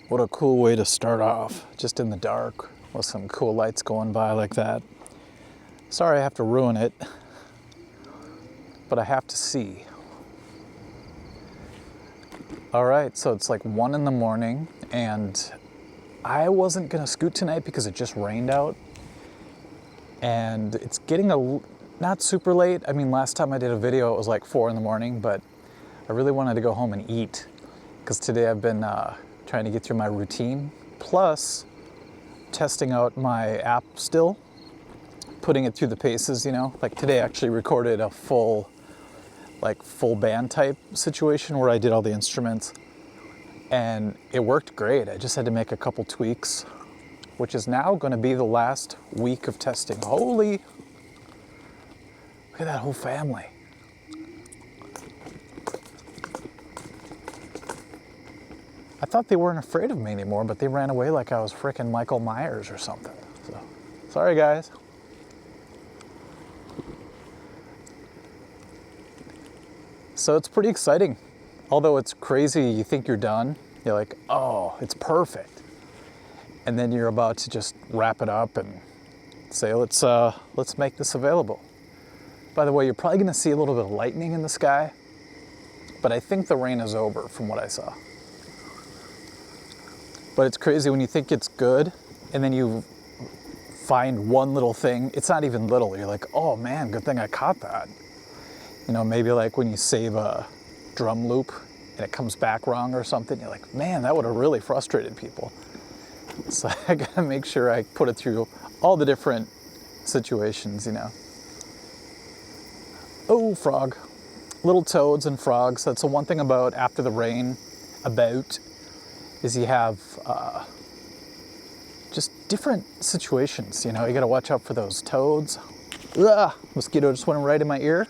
What a cool way to start off, just in the dark with some cool lights going by like that. Sorry I have to ruin it, but I have to see. All right, so it's like 1 in the morning and I wasn't gonna scoot tonight because it just rained out. And it's getting not super late. I mean, last time I did a video, it was like 4 in the morning, but I really wanted to go home and eat because today I've been trying to get through my routine, plus testing out my app still, putting it through the paces, you know? Like today I actually recorded a full band type situation where I did all the instruments and it worked great. I just had to make a couple tweaks, which is now gonna be the last week of testing. Holy, look at that whole family. I thought they weren't afraid of me anymore, but they ran away like I was frickin' Michael Myers or something. So, sorry guys. So it's pretty exciting. Although it's crazy, you think you're done. You're like, oh, it's perfect. And then you're about to just wrap it up and say, let's make this available. By the way, you're probably gonna see a little bit of lightning in the sky, but I think the rain is over from what I saw. But it's crazy when you think it's good and then you find one little thing. It's not even little. You're like, oh man, good thing I caught that. You know, maybe like when you save a drum loop and it comes back wrong or something, you're like, man, that would have really frustrated people. So I gotta make sure I put it through all the different situations, you know. Oh, frog. Little toads and frogs. That's the one thing about after the rain, is you have just different situations, you know. You gotta watch out for those toads. Ugh, mosquito just went right in my ear.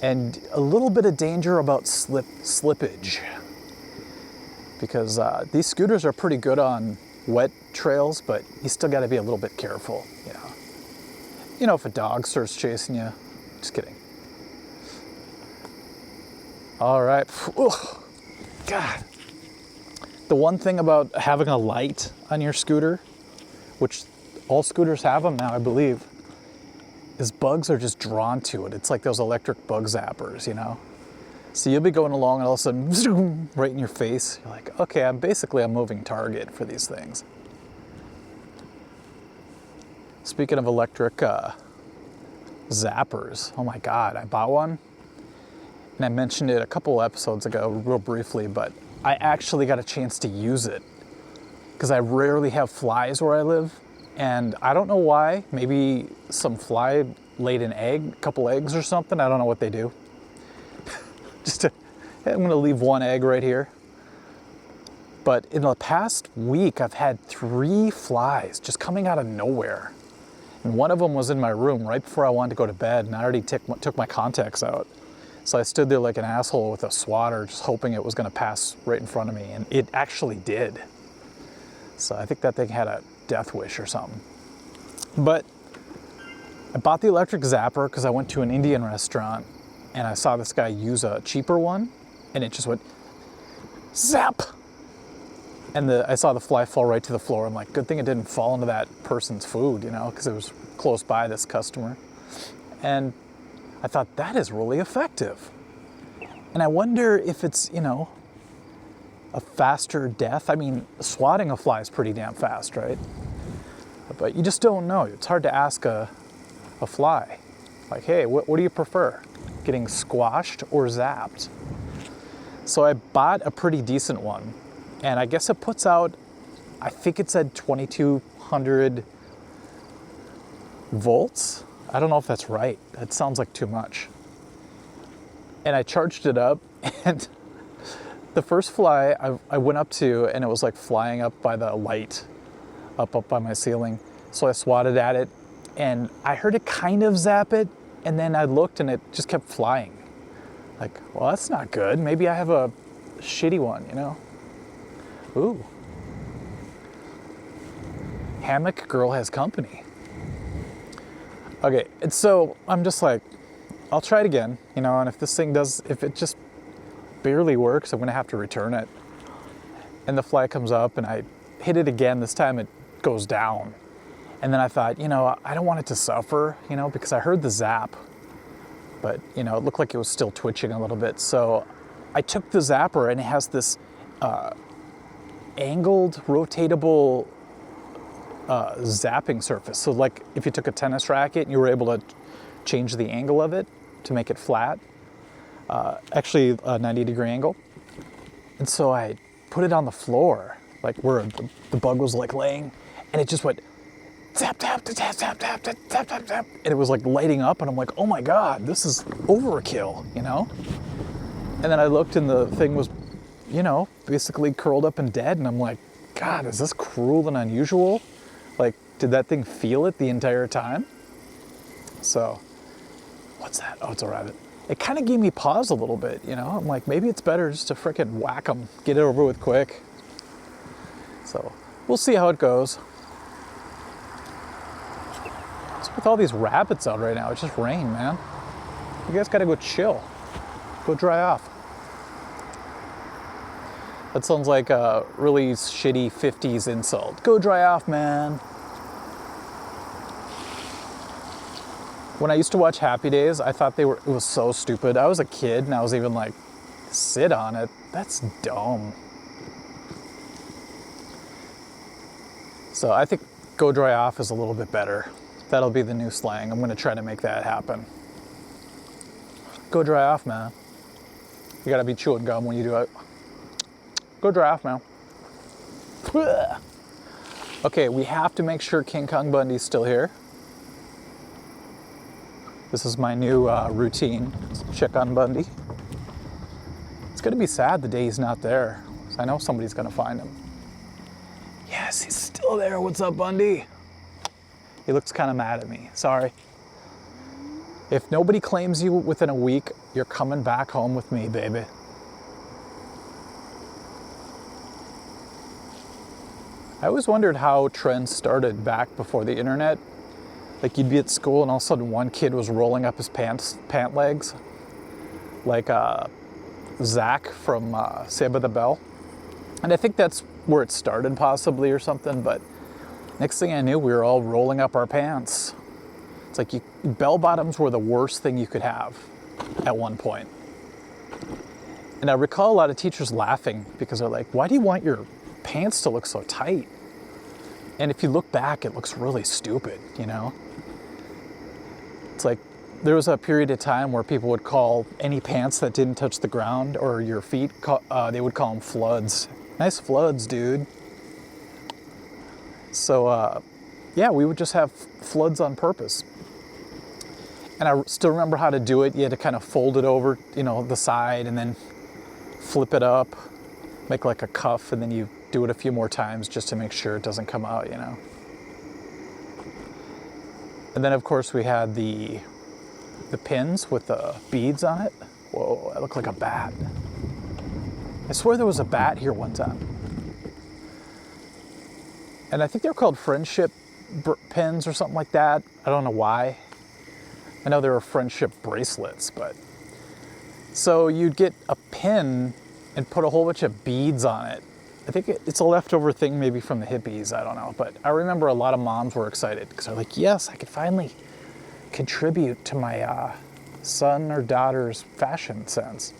And a little bit of danger about slippage. Because these scooters are pretty good on wet trails, but you still gotta be a little bit careful, you know. You know, if a dog starts chasing you, just kidding. All right, ugh. God. The one thing about having a light on your scooter, which all scooters have them now, I believe, is bugs are just drawn to it. It's like those electric bug zappers, you know? So you'll be going along and all of a sudden, zoom, right in your face. You're like, okay, I'm basically a moving target for these things. Speaking of electric zappers, oh my God, I bought one. And I mentioned it a couple episodes ago, real briefly, but I actually got a chance to use it because I rarely have flies where I live. And I don't know why, maybe some fly laid an egg, a couple eggs or something. I don't know what they do. I'm gonna leave one egg right here. But in the past week, I've had 3 flies just coming out of nowhere. And one of them was in my room right before I wanted to go to bed, and I already took my contacts out. So I stood there like an asshole with a swatter, just hoping it was gonna pass right in front of me, and it actually did. So I think that thing had a death wish or something. But I bought the electric zapper because I went to an Indian restaurant and I saw this guy use a cheaper one, and it just went zap. And I saw the fly fall right to the floor. I'm like, good thing it didn't fall into that person's food, you know, because it was close by this customer. And I thought, that is really effective. And I wonder if it's, you know, a faster death. I mean, swatting a fly is pretty damn fast, right? But you just don't know. It's hard to ask a fly. Like, hey, what do you prefer? Getting squashed or zapped? So I bought a pretty decent one. And I guess it puts out, I think it said 2200 volts. I don't know if that's right. That sounds like too much. And I charged it up, and the first fly I went up to, and it was like flying up by the light, up by my ceiling. So I swatted at it, and I heard it kind of zap it, and then I looked and it just kept flying. Like, well, that's not good. Maybe I have a shitty one, you know? Ooh. Hammock girl has company. Okay, and so I'm just like, I'll try it again, you know, and if this thing if it just barely works, I'm gonna have to return it. and the fly comes up and I hit it again. This time it goes down. And then I thought, you know, I don't want it to suffer, you know, because I heard the zap, but you know, it looked like it was still twitching a little bit. So I took the zapper, and it has this angled, rotatable zapping surface. So like if you took a tennis racket and you were able to change the angle of it to make it flat, actually a 90-degree angle. And so I put it on the floor, like where the bug was like laying, and it just went zap, tap, tap, tap, tap, tap, tap, tap, tap. And it was like lighting up, and I'm like, oh my God, this is overkill, you know? And then I looked, and the thing was, you know, basically curled up and dead. And I'm like, God, is this cruel and unusual? Like, did that thing feel it the entire time? So, what's that? Oh, it's a rabbit. It kind of gave me pause a little bit, you know? I'm like, maybe it's better just to frickin' whack them, get it over with quick. So, we'll see how it goes. With all these rabbits out right now, it's just rain, man. You guys gotta go chill. Go dry off. That sounds like a really shitty 50s insult. Go dry off, man. When I used to watch Happy Days, I thought it was so stupid. I was a kid and I was even like, sit on it. That's dumb. So I think go dry off is a little bit better. That'll be the new slang. I'm gonna try to make that happen. Go dry off, man. You gotta be chewing gum when you do it. Go dry off, man. Okay, we have to make sure King Kong Bundy's still here. This is my new routine. Check on Bundy. It's gonna be sad the day he's not there. So I know somebody's gonna find him. Yes, he's still there. What's up, Bundy? He looks kind of mad at me. Sorry. If nobody claims you within a week, you're coming back home with me, baby. I always wondered how trends started back before the internet. Like you'd be at school and all of a sudden one kid was rolling up his pant legs. Like Zach from Saved by the Bell. And I think that's where it started possibly or something, but next thing I knew, we were all rolling up our pants. It's like bell bottoms were the worst thing you could have at one point. And I recall a lot of teachers laughing because they're like, why do you want your pants to look so tight? And if you look back, it looks really stupid, you know? It's like there was a period of time where people would call any pants that didn't touch the ground or your feet, they would call them floods. Nice floods, dude. So, yeah, we would just have floods on purpose. And I still remember how to do it. You had to kind of fold it over, you know, the side and then flip it up, make like a cuff, and then you do it a few more times just to make sure it doesn't come out, you know. And then, of course, we had the pins with the beads on it. Whoa, that looked like a bat. I swear there was a bat here one time. And I think they were called friendship pins or something like that. I don't know why. I know there were friendship bracelets, but. So you'd get a pin and put a whole bunch of beads on it. I think it's a leftover thing maybe from the hippies, I don't know. But I remember a lot of moms were excited because they're like, yes, I could finally contribute to my son or daughter's fashion sense.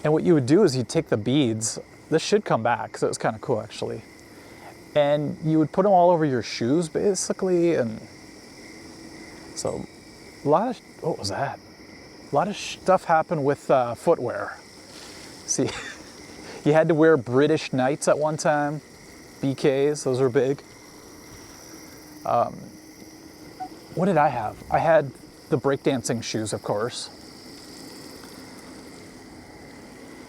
And what you would do is you'd take the beads. This should come back because it was kind of cool actually. And you would put them all over your shoes basically. And so a lot of, what was that? A lot of stuff happened with footwear. See, you had to wear British Knights at one time. BKs, those were big. What did I have? I had the breakdancing shoes, of course.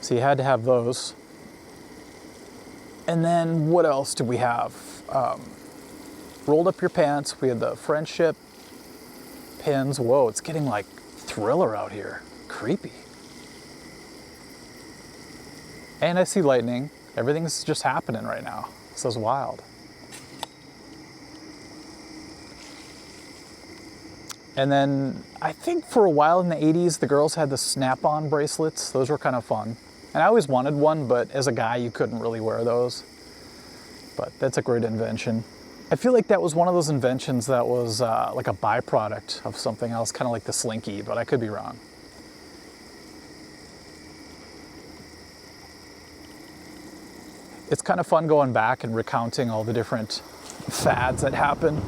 So you had to have those. And then what else did we have? Rolled up your pants. We had the friendship pins. Whoa, it's getting like Thriller out here. Creepy. And I see lightning. Everything's just happening right now. This is wild. And then I think for a while in the 80s, the girls had the snap-on bracelets. Those were kind of fun. And I always wanted one, but as a guy, you couldn't really wear those. But that's a great invention. I feel like that was one of those inventions that was like a byproduct of something else, kind of like the slinky, but I could be wrong. It's kind of fun going back and recounting all the different fads that happened.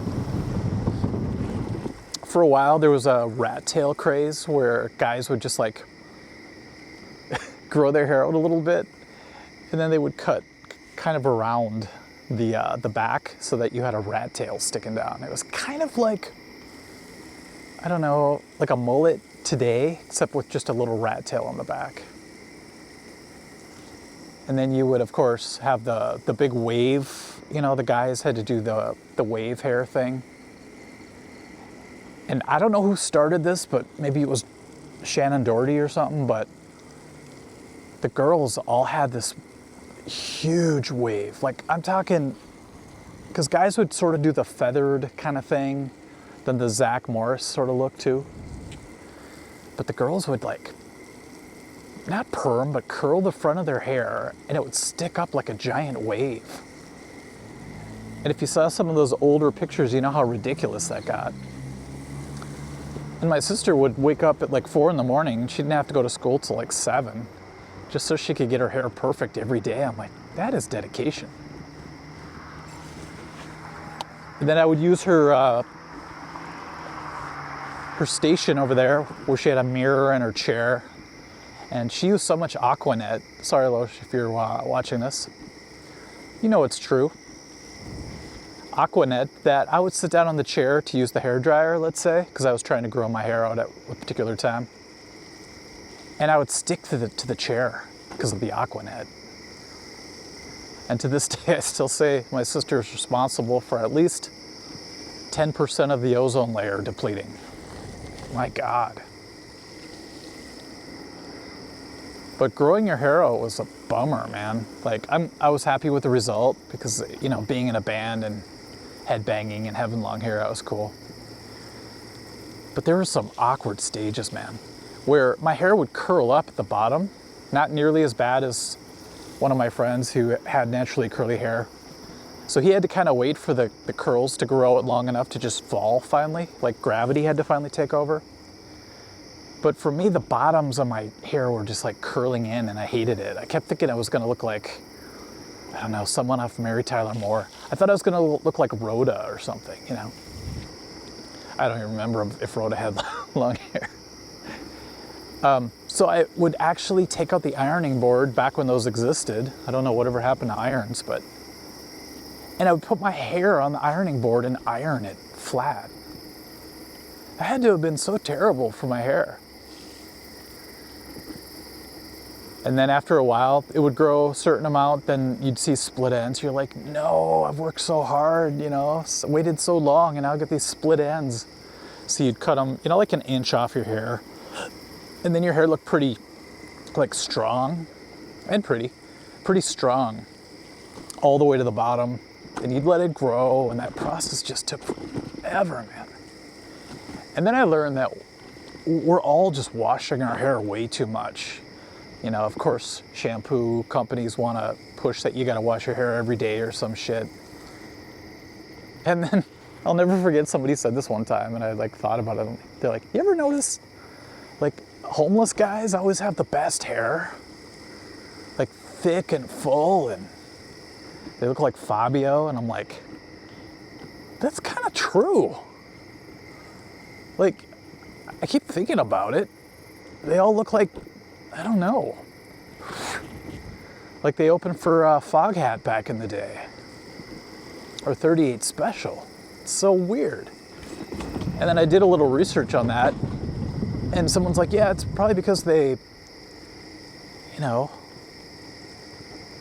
For a while, there was a rat tail craze where guys would just like grow their hair out a little bit, and then they would cut kind of around the back so that you had a rat tail sticking down. It was kind of like, I don't know, like a mullet today, except with just a little rat tail on the back. And then you would, of course, have the big wave. You know, the guys had to do the wave hair thing. And I don't know who started this, but maybe it was Shannon Doherty or something, but the girls all had this huge wave. Like, I'm talking, because guys would sort of do the feathered kind of thing, then the Zach Morris sort of look too. But the girls would like, not perm, but curl the front of their hair, and it would stick up like a giant wave. And if you saw some of those older pictures, you know how ridiculous that got. And my sister would wake up at like 4 in the morning. She didn't have to go to school till like 7, just so she could get her hair perfect every day. I'm like, that is dedication. And then I would use her station over there where she had a mirror in her chair. And she used so much AquaNet. Sorry, Losh, if you're watching this. You know it's true. AquaNet, that I would sit down on the chair to use the hair dryer, let's say, because I was trying to grow my hair out at a particular time. And I would stick to the chair because of the AquaNet. And to this day, I still say my sister is responsible for at least 10% of the ozone layer depleting. My God. But growing your hair out was a bummer, man. Like, I was happy with the result because, you know, being in a band and headbanging and having long hair, that was cool. But there were some awkward stages, man, where my hair would curl up at the bottom, not nearly as bad as one of my friends who had naturally curly hair. So he had to kind of wait for the curls to grow out long enough to just fall finally, like gravity had to finally take over. But for me, the bottoms of my hair were just like curling in, and I hated it. I kept thinking I was gonna look like, I don't know, someone off Mary Tyler Moore. I thought I was gonna look like Rhoda or something, you know? I don't even remember if Rhoda had long hair. So I would actually take out the ironing board back when those existed. I don't know whatever happened to irons, and I would put my hair on the ironing board and iron it flat. That had to have been so terrible for my hair. And then after a while, it would grow a certain amount, then you'd see split ends. You're like, no, I've worked so hard, you know, waited so long, and now I get these split ends. So you'd cut them, you know, like an inch off your hair. And then your hair looked pretty, like, strong, and pretty strong, all the way to the bottom. And you'd let it grow, and that process just took forever, man. And then I learned that we're all just washing our hair way too much. You know, of course, shampoo companies want to push that you got to wash your hair every day or some shit. And then I'll never forget, somebody said this one time, and I like thought about it. They're like, you ever notice, like, homeless guys always have the best hair? Like, thick and full, and they look like Fabio. And I'm like, that's kind of true. Like, I keep thinking about it. They all look like, I don't know, like they opened for Foghat back in the day, or 38 Special. It's so weird. And then I did a little research on that, and someone's like, yeah, it's probably because they, you know,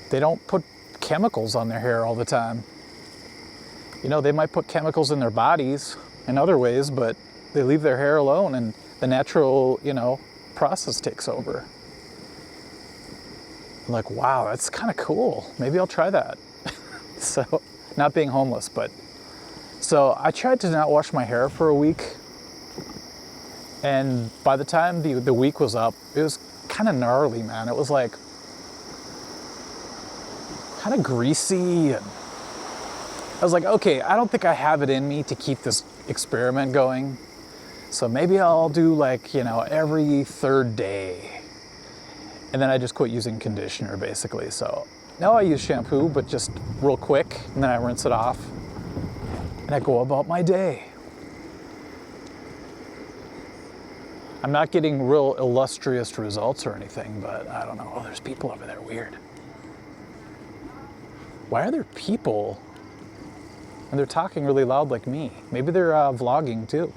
they don't put chemicals on their hair all the time. You know, they might put chemicals in their bodies in other ways, but they leave their hair alone, and the natural, you know, process takes over. I'm like, wow, that's kind of cool. Maybe I'll try that. So, not being homeless, but. So I tried to not wash my hair for a week. And by the time the week was up, it was kind of gnarly, man. It was like kind of greasy. And I was like, okay, I don't think I have it in me to keep this experiment going. So maybe I'll do like, you know, every third day. And then I just quit using conditioner basically. So now I use shampoo, but just real quick, and then I rinse it off and I go about my day. I'm not getting real illustrious results or anything, but I don't know. Oh, there's people over there, weird. Why are there people? And they're talking really loud like me. Maybe they're vlogging too.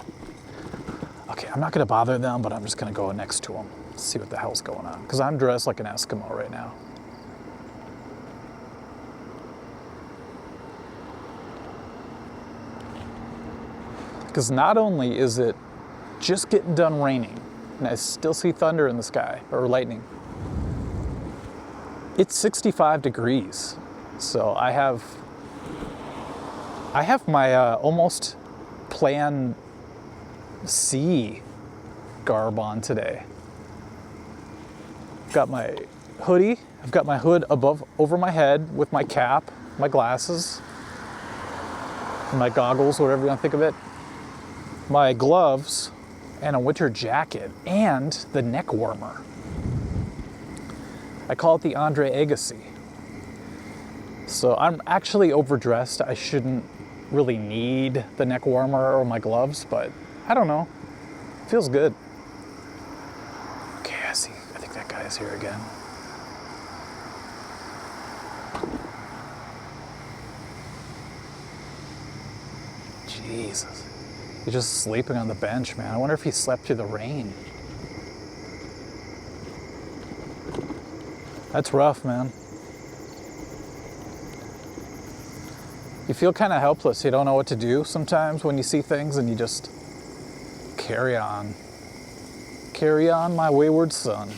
Okay, I'm not gonna bother them, but I'm just gonna go next to them, see what the hell's going on. Because I'm dressed like an Eskimo right now. Because not only is it just getting done raining, and I still see thunder in the sky, or lightning. It's 65 degrees. So I have my almost Plan C garb on today. I've got my hoodie, I've got my hood over my head with my cap, my glasses, my goggles, whatever you want to think of it, my gloves, and a winter jacket, and the neck warmer. I call it the Andre Agassi. So I'm actually overdressed. I shouldn't really need the neck warmer or my gloves, but I don't know. It feels good. Okay, I think that guy is here again. Jesus. He's just sleeping on the bench, man. I wonder if he slept through the rain. That's rough, man. You feel kind of helpless. You don't know what to do sometimes when you see things, and you just carry on. Carry on, my wayward son.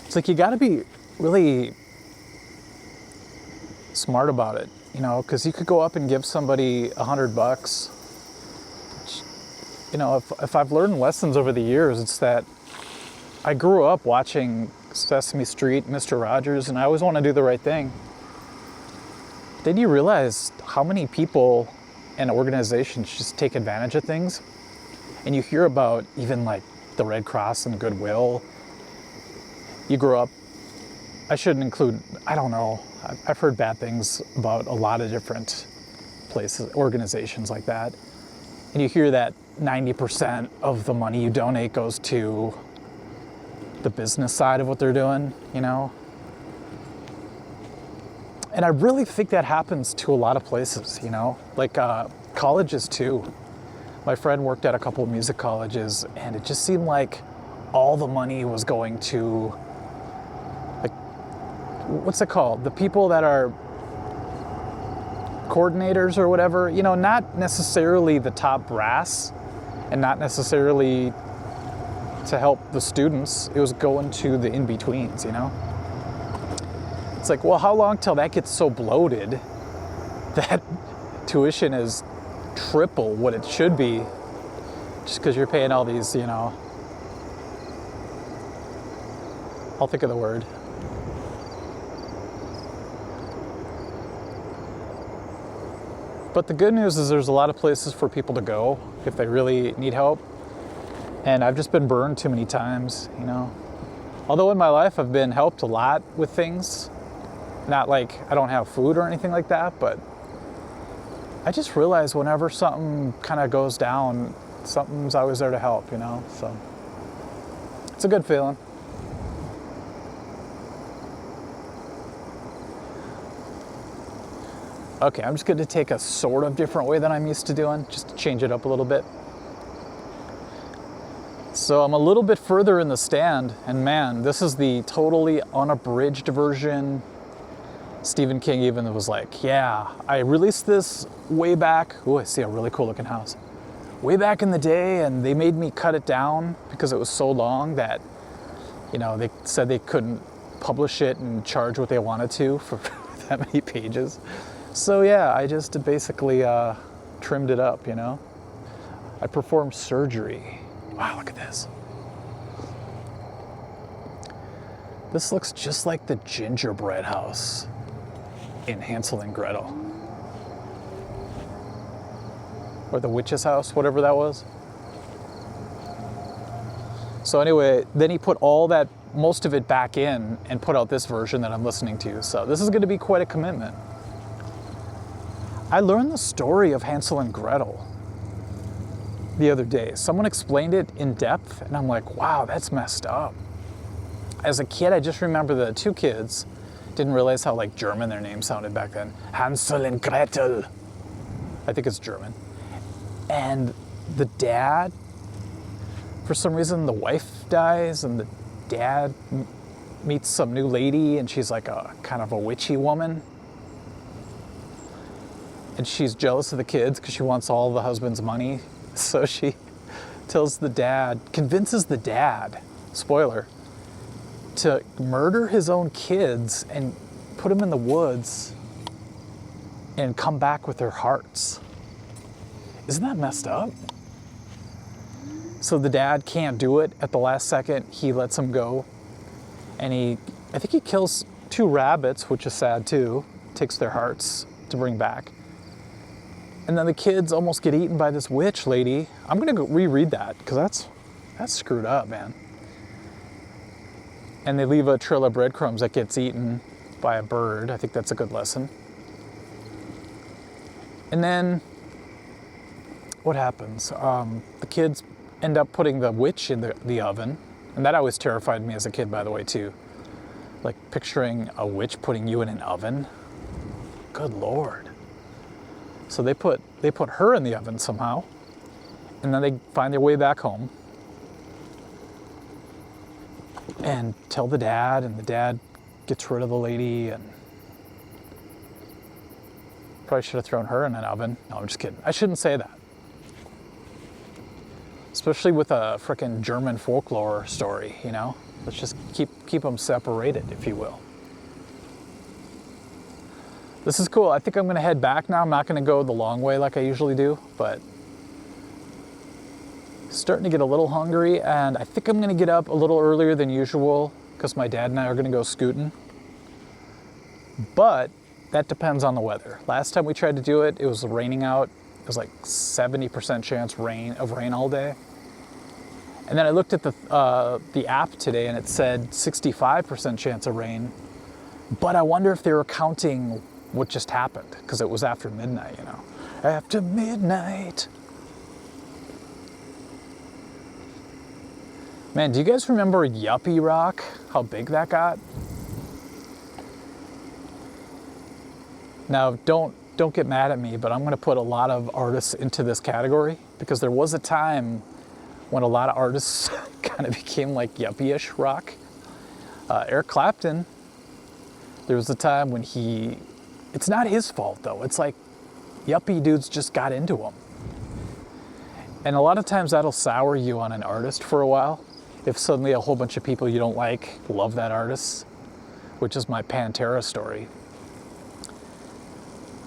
It's like you got to be really smart about it, you know, because you could go up and give somebody $100. You know, if I've learned lessons over the years, it's that I grew up watching Sesame Street, Mr. Rogers, and I always want to do the right thing. Then you realize how many people and organizations just take advantage of things. And you hear about even like the Red Cross and Goodwill. You grow up, I shouldn't include, I don't know, I've heard bad things about a lot of different places, organizations like that. And you hear that 90% of the money you donate goes to the business side of what they're doing, you know? And I really think that happens to a lot of places, you know? Like colleges too. My friend worked at a couple of music colleges, and it just seemed like all the money was going to, like, what's it called? The people that are coordinators or whatever, you know, not necessarily the top brass and not necessarily to help the students. It was going to the in-betweens, you know? It's like, well, how long till that gets so bloated that tuition is triple what it should be just because you're paying all these, you know, I'll think of the word. But the good news is there's a lot of places for people to go if they really need help. And I've just been burned too many times, you know. Although in my life I've been helped a lot with things. Not like I don't have food or anything like that, but I just realize whenever something kind of goes down, something's always there to help, you know. So it's a good feeling. Okay, I'm just going to take a sort of different way than I'm used to doing, just to change it up a little bit. So I'm a little bit further in the stand, and man, this is the totally unabridged version. Stephen King even was like, yeah, I released this way back. Oh, I see a really cool looking house. Way back in the day, and they made me cut it down because it was so long that, you know, they said they couldn't publish it and charge what they wanted to for that many pages. So yeah, I just basically trimmed it up, you know. I performed surgery. Wow, look at this. This looks just like the gingerbread house in Hansel and Gretel. Or the witch's house, whatever that was. So anyway, then he put all that, most of it back in and put out this version that I'm listening to. So this is going to be quite a commitment. I learned the story of Hansel and Gretel the other day. Someone explained it in depth and I'm like, wow, that's messed up. As a kid, I just remember the two kids, didn't realize how like German their name sounded back then. Hansel and Gretel. I think it's German. And the dad, for some reason, the wife dies and the dad meets some new lady and she's like a kind of a witchy woman. And she's jealous of the kids because she wants all the husband's money. So she tells the dad, convinces the dad, spoiler, to murder his own kids and put them in the woods and come back with their hearts. Isn't that messed up? So the dad can't do it at the last second. He lets him go. And I think he kills 2 rabbits, which is sad too, takes their hearts to bring back. And then the kids almost get eaten by this witch lady. I'm gonna go reread that because that's screwed up, man. And they leave a trail of breadcrumbs that gets eaten by a bird. I think that's a good lesson. And then what happens? The kids end up putting the witch in the oven. And that always terrified me as a kid, by the way, too. Like picturing a witch putting you in an oven. Good Lord. So they put her in the oven somehow. And then they find their way back home. And tell the dad, and the dad gets rid of the lady, and probably should have thrown her in an oven. No, I'm just kidding. I shouldn't say that. Especially with a frickin' German folklore story, you know? Let's just keep them separated, if you will. This is cool. I think I'm gonna head back now. I'm not gonna go the long way like I usually do, but starting to get a little hungry, and I think I'm gonna get up a little earlier than usual because my dad and I are gonna go scooting. But that depends on the weather. Last time we tried to do it, it was raining out. It was like 70% chance of rain all day. And then I looked at the app today and it said 65% chance of rain. But I wonder if they were counting what just happened because it was after midnight, you know. After midnight. Man, do you guys remember Yuppie rock? How big that got? Now, don't get mad at me, but I'm gonna put a lot of artists into this category because there was a time when a lot of artists kind of became like yuppie-ish rock. Eric Clapton, there was a time when it's not his fault though. It's like yuppie dudes just got into him. And a lot of times that'll sour you on an artist for a while. If suddenly a whole bunch of people you don't like love that artist, which is my Panterra story.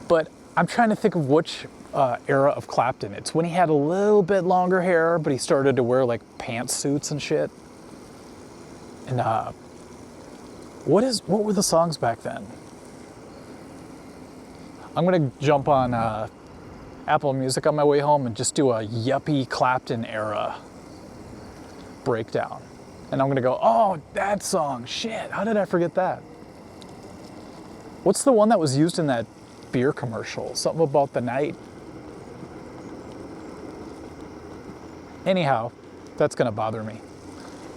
But I'm trying to think of which era of Clapton. It's when he had a little bit longer hair, but he started to wear like pantsuits and shit. And what were the songs back then? I'm gonna jump on Apple Music on my way home and just do a yuppie Clapton era breakdown. And I'm gonna go, oh, that song, shit, how did I forget that? What's the one that was used in that beer commercial? Something about the night. Anyhow, that's gonna bother me.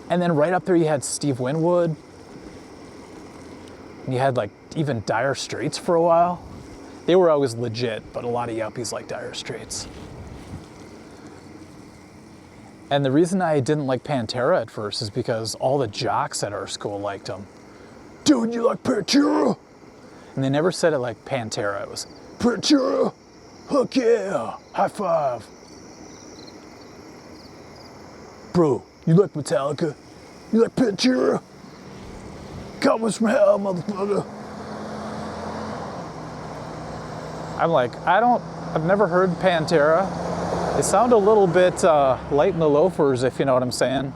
And then right up there you had Steve Winwood. And you had like even Dire Straits for a while. They were always legit, but a lot of yuppies like Dire Straits. And the reason I didn't like Panterra at first is because all the jocks at our school liked them. Dude, you like Panterra? And they never said it like Panterra. It was Panterra, heck yeah, high five. Bro, you like Metallica? You like Panterra? Coming from hell, motherfucker. I'm like, I've never heard Panterra. They sound a little bit light in the loafers, if you know what I'm saying.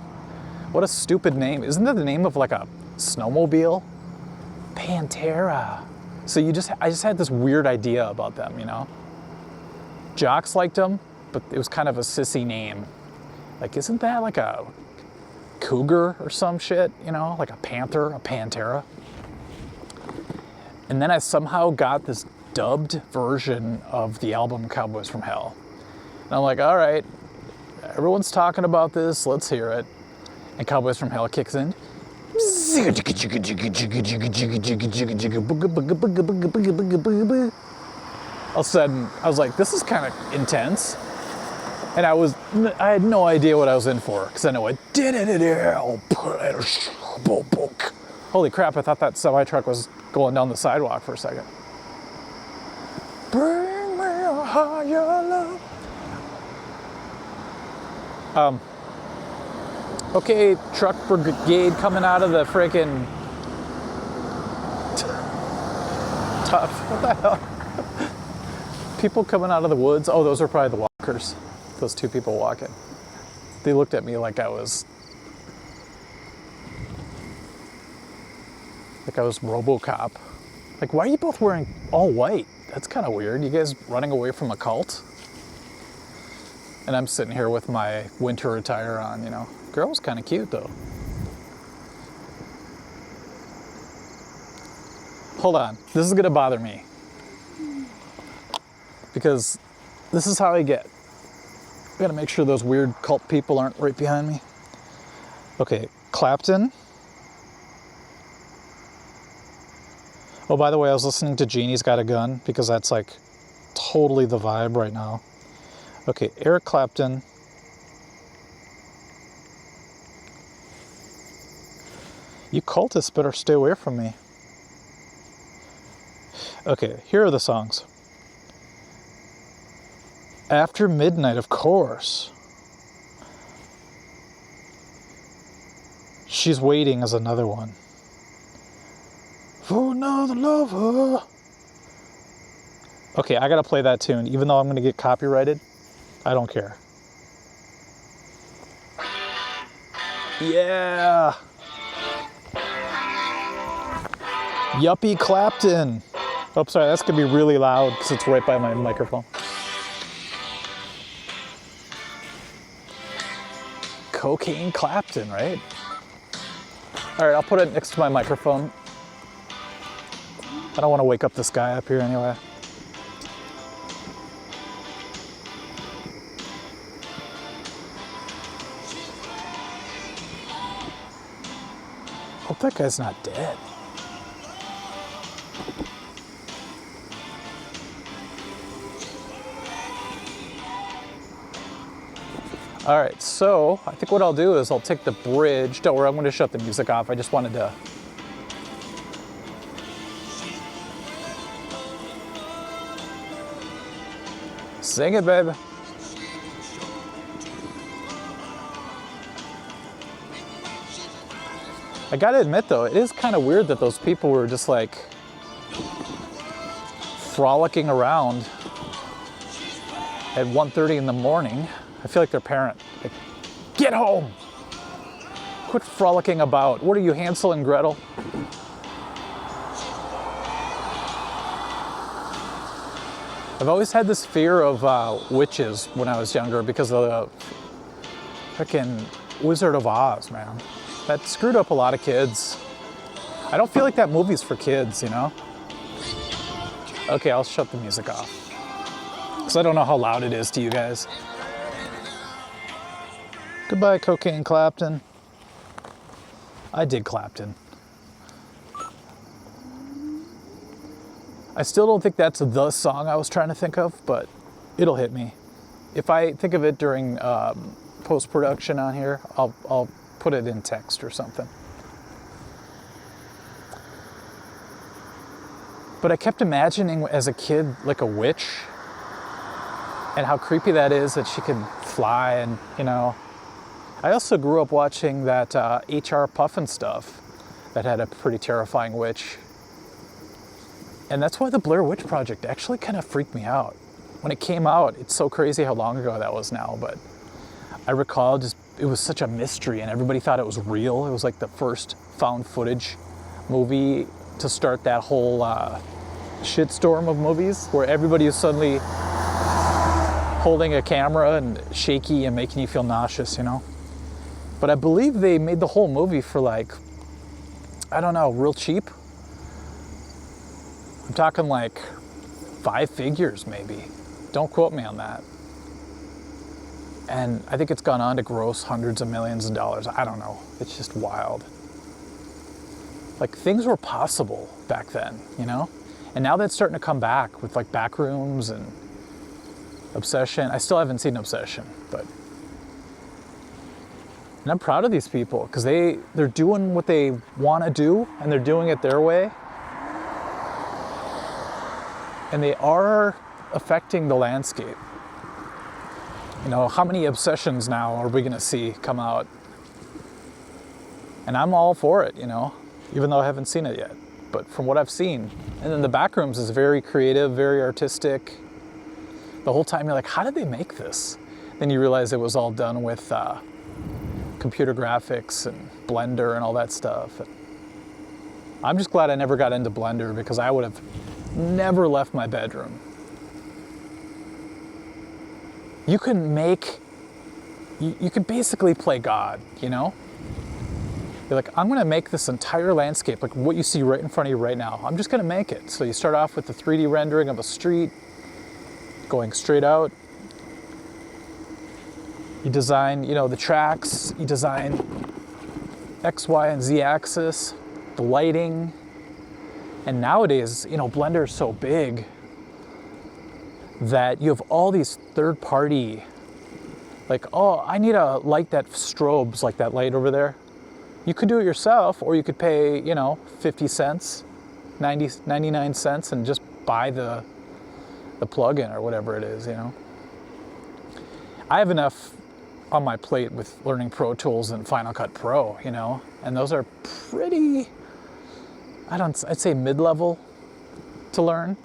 What a stupid name. Isn't that the name of like a snowmobile? Panterra. So I just had this weird idea about them, you know? Jocks liked them, but it was kind of a sissy name. Like, isn't that like a cougar or some shit, you know? Like a panther, a Panterra. And then I somehow got this dubbed version of the album Cowboys from Hell. And I'm like, all right, everyone's talking about this, let's hear it. And Cowboys from Hell kicks in. All of a sudden, I was like, this is kind of intense. And I had no idea what I was in for, because I know it. Holy crap, I thought that semi-truck was going down the sidewalk for a second. Bring me a higher love. Okay, truck brigade coming out of the freaking tough. What the hell? People coming out of the woods. Oh, those are probably the walkers. Those two people walking. They looked at me like I was RoboCop. Like, why are you both wearing all white? That's kind of weird. You guys running away from a cult? And I'm sitting here with my winter attire on, you know. Girl was kind of cute, though. Hold on. This is going to bother me. Because this is how I get. I got to make sure those weird cult people aren't right behind me. Okay, Clapton. Oh, by the way, I was listening to Genie's Got a Gun, because that's like totally the vibe right now. Okay, Eric Clapton. You cultists better stay away from me. Okay, here are the songs. After Midnight, of course. She's Waiting is another one. For another lover. Okay, I gotta play that tune, even though I'm gonna get copyrighted. I don't care. Yeah. Yuppie Clapton. Oh, sorry, that's gonna be really loud because it's right by my microphone. Cocaine Clapton, right? All right, I'll put it next to my microphone. I don't want to wake up this guy up here anyway. Hope that guy's not dead. All right, so I think what I'll do is I'll take the bridge. Don't worry, I'm going to shut the music off. I just wanted to. Sing it, baby. I gotta admit though, it is kind of weird that those people were just like frolicking around at 1:30 in the morning. I feel like their parent, like, get home! Quit frolicking about. What are you, Hansel and Gretel? I've always had this fear of witches when I was younger because of the frickin' Wizard of Oz, man. That screwed up a lot of kids. I don't feel like that movie's for kids, you know? Okay, I'll shut the music off. Because I don't know how loud it is to you guys. Goodbye, Cocaine Clapton. I dig Clapton. I still don't think that's the song I was trying to think of, but it'll hit me. If I think of it during post-production on here, I'll put it in text or something. But I kept imagining as a kid, like a witch, and how creepy that is that she could fly and, you know. I also grew up watching that H.R. Puffin stuff that had a pretty terrifying witch. And that's why the Blair Witch Project actually kind of freaked me out. When it came out, it's so crazy how long ago that was now, but I recall just it was such a mystery and everybody thought it was real. It was like the first found footage movie to start that whole shitstorm of movies where everybody is suddenly holding a camera and shaky and making you feel nauseous, you know? But I believe they made the whole movie for like, I don't know, real cheap. I'm talking like 5 figures maybe. Don't quote me on that. And I think it's gone on to gross hundreds of millions of dollars. I don't know. It's just wild. Like things were possible back then, you know? And now that's starting to come back with like Backrooms and Obsession. I still haven't seen Obsession, but. And I'm proud of these people because they're doing what they want to do and they're doing it their way. And they are affecting the landscape. You know, how many Obsessions now are we going to see come out? And I'm all for it, you know, even though I haven't seen it yet. But from what I've seen, and then the Backrooms is very creative, very artistic. The whole time you're like, how did they make this? Then you realize it was all done with computer graphics and Blender and all that stuff. And I'm just glad I never got into Blender because I would have never left my bedroom. You can basically play God, you know? You're like, I'm gonna make this entire landscape, like what you see right in front of you right now. I'm just gonna make it. So you start off with the 3D rendering of a street, going straight out. You design, you know, the tracks, you design X, Y, and Z axis, the lighting. And nowadays, you know, Blender is so big that you have all these third-party, like, oh, I need a light that strobes like that light over there. You could do it yourself, or you could pay, you know, 50 cents, 99 cents, and just buy the plug-in or whatever it is, you know. I have enough on my plate with learning Pro Tools and Final Cut Pro, you know, and those are pretty, I'd say mid-level to learn.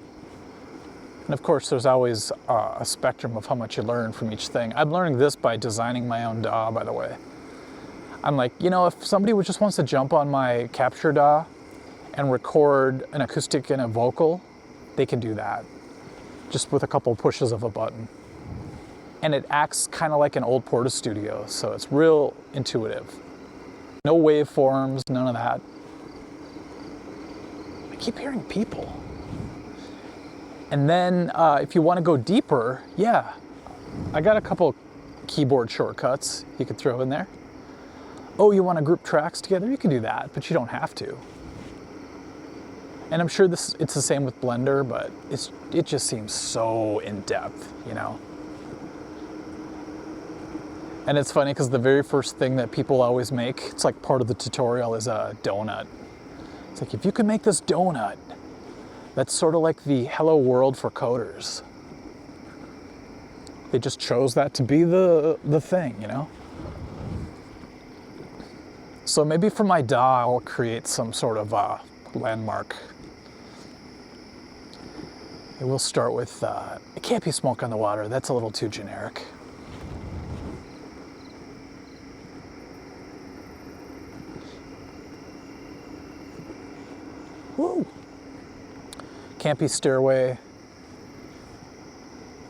And of course, there's always a spectrum of how much you learn from each thing. I'm learning this by designing my own DAW, by the way. I'm like, you know, if somebody just wants to jump on my Capture DAW and record an acoustic and a vocal, they can do that, just with a couple pushes of a button. And it acts kind of like an old Porta Studio, so it's real intuitive. No waveforms, none of that. I keep hearing people. And then if you want to go deeper, yeah, I got a couple keyboard shortcuts you could throw in there. Oh, you want to group tracks together? You can do that, but you don't have to. And I'm sure it's the same with Blender, but it just seems so in-depth, you know? And it's funny because the very first thing that people always make, it's like part of the tutorial, is a donut. It's like, if you can make this donut, that's sort of like the hello world for coders. They just chose that to be the thing, you know? So maybe for my DAW, I'll create some sort of landmark. It will start with, it can't be Smoke on the Water. That's a little too generic. Woo! Can't be Stairway.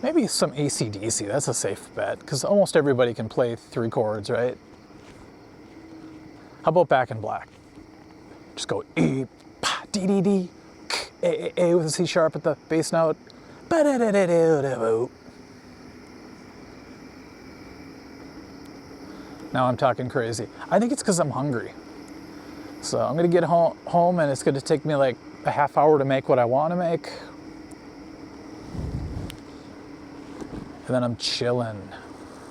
Maybe some AC/DC, that's a safe bet, because almost everybody can play 3 chords, right? How about Back in Black? Just go E, pa, D, D, D, A with a C sharp at the bass note. Now I'm talking crazy. I think it's because I'm hungry. So I'm gonna get home and it's gonna take me like a half hour to make what I want to make. And then I'm chilling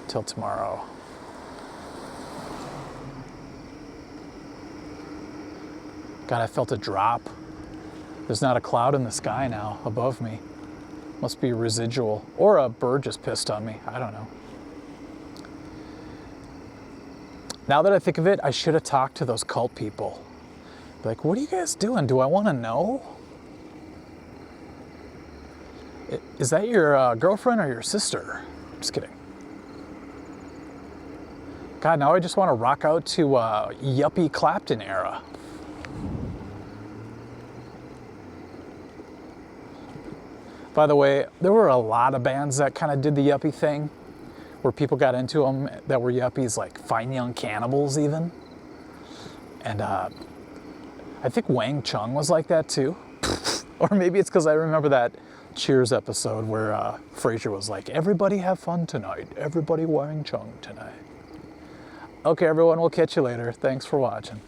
till tomorrow. God, I felt a drop. There's not a cloud in the sky now above me. Must be residual. Or a bird just pissed on me. I don't know. Now that I think of it, I should have talked to those cult people. Be like, what are you guys doing? Do I want to know? Is that your girlfriend or your sister? Just kidding. God, now I just want to rock out to yuppie Clapton era. By the way, there were a lot of bands that kind of did the yuppie thing, where people got into them that were yuppies, like Fine Young Cannibals even. And I think Wang Chung was like that too. Or maybe it's because I remember that Cheers episode where Frasier was like, everybody have fun tonight. Everybody Wang Chung tonight. Okay, everyone, we'll catch you later. Thanks for watching.